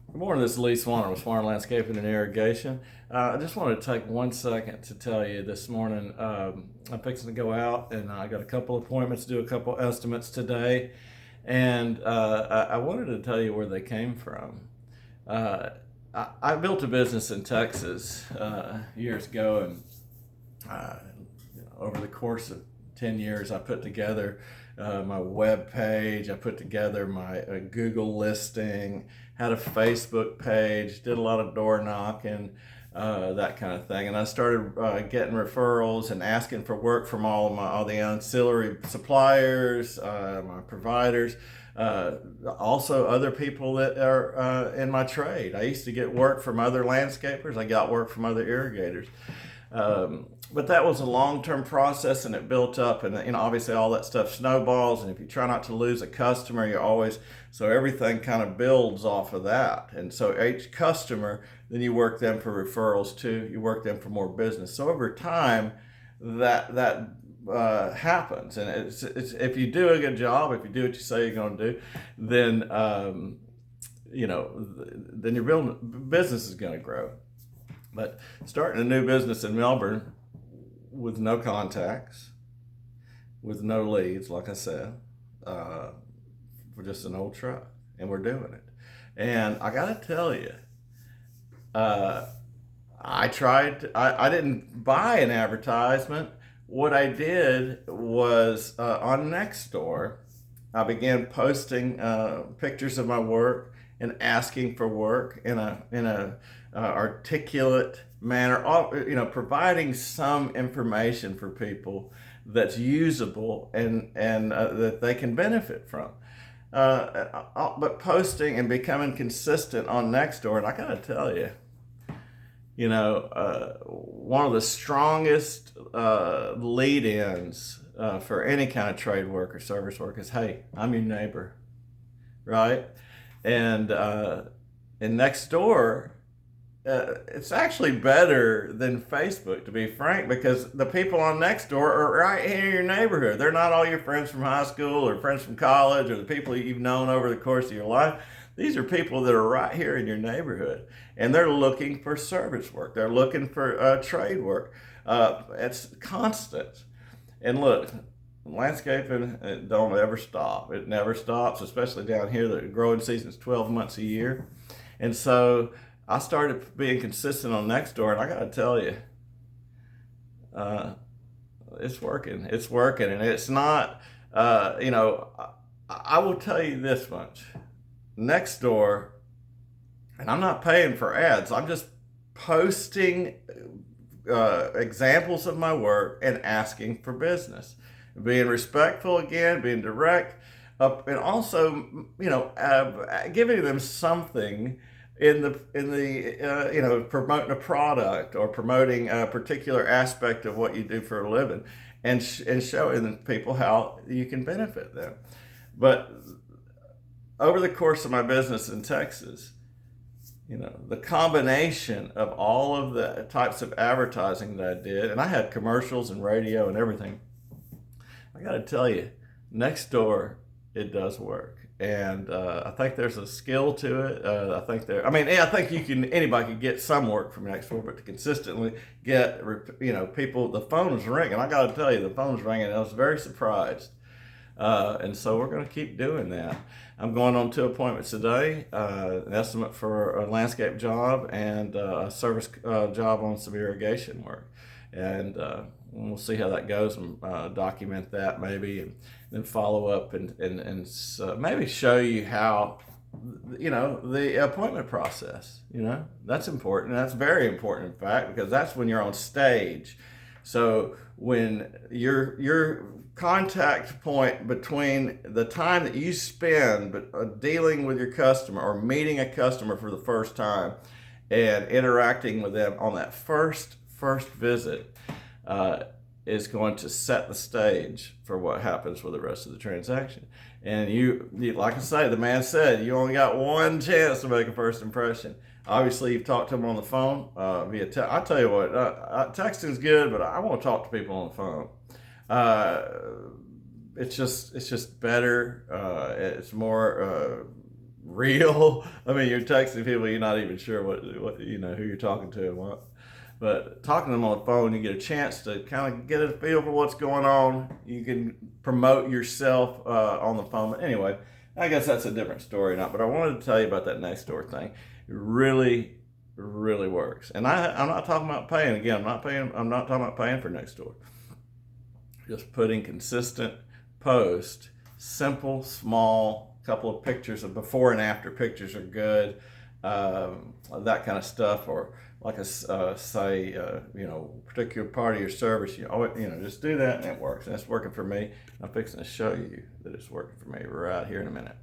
Good morning, this is Lee Swanner with Swanner Landscaping and Irrigation. I just wanted to take 1 second to tell you this morning I'm fixing to go out and I got a couple appointments, do a couple estimates today, and I wanted to tell you where they came from. Uh, I built a business in Texas years ago, and uh, over the course of 10 years, I put together my web page, I put together my Google listing, had a Facebook page, did a lot of door knocking, that kind of thing. And I started getting referrals and asking for work from all the ancillary suppliers, my providers. Also other people that are in my trade. I used to get work from other landscapers. I got work from other irrigators. But that was a long-term process, and it built up, and obviously all that stuff snowballs, and if you try not to lose a customer, you're always, so everything kind of builds off of that. And so each customer, then you work them for referrals too, you work them for more business. So over time, that happens, and it's if you do a good job, if you do what you say you're going to do, then then your business is going to grow. But starting a new business in Melbourne with no contacts, with no leads, like I said, we're just an old truck, and we're doing it. And I got to tell you, I didn't buy an advertisement. What I did was on Nextdoor, I began posting pictures of my work and asking for work in a articulate manner, providing some information for people that's usable and that they can benefit from. But posting and becoming consistent on Nextdoor, and I gotta tell you, one of the strongest lead-ins for any kind of trade work or service work is, hey, I'm your neighbor, right? And Nextdoor, it's actually better than Facebook, to be frank, because the people on Nextdoor are right here in your neighborhood. They're not all your friends from high school or friends from college or the people you've known over the course of your life. These are people that are right here in your neighborhood, and they're looking for service work. They're looking for trade work. It's constant. And look, landscaping, it don't ever stop. It never stops, especially down here. The growing season is 12 months a year. And so I started being consistent on Nextdoor, and I got to tell you, it's working. It's working, and it's not. I will tell you this much: Nextdoor, and I'm not paying for ads. I'm just posting examples of my work and asking for business, being respectful again, being direct, and also giving them something in the promoting a product or promoting a particular aspect of what you do for a living, and showing people how you can benefit them. But over the course of my business in Texas, the combination of all of the types of advertising that I did, and I had commercials and radio and everything, I got to tell you, Nextdoor, it does work. And I think there's a skill to it. I think anybody can get some work from Nextdoor, but to consistently get, people, the phone was ringing. I got to tell you, the phone was ringing. I was very surprised. And so we're going to keep doing that. I'm going on 2 appointments today, an estimate for a landscape job and a service job on some irrigation work. And we'll see how that goes and document that maybe, and then follow up and maybe show you how, the appointment process, that's important. That's very important, in fact, because that's when you're on stage. So when your contact point between the time that you spend dealing with your customer or meeting a customer for the first time and interacting with them on that first visit is going to set the stage for what happens with the rest of the transaction. And you like I say, the man said, you only got one chance to make a first impression. Obviously, you've talked to them on the phone via text. I tell you what, texting's good, but I want to talk to people on the phone. It's just better. It's more real. I mean, you're texting people you're not even sure what you know who you're talking to and what. But talking to them on the phone, you get a chance to kind of get a feel for what's going on. You can promote yourself on the phone. But anyway, I guess that's a different story now. But I wanted to tell you about that Nextdoor thing. It really, really works. And I'm not talking about paying. Again, I'm not paying. I'm not talking about paying for Nextdoor. Just putting consistent posts, simple, small, couple of pictures of before and after pictures are good. That kind of stuff, or like a say, particular part of your service, just do that and it works. And it's working for me. I'm fixing to show you that it's working for me right here in a minute.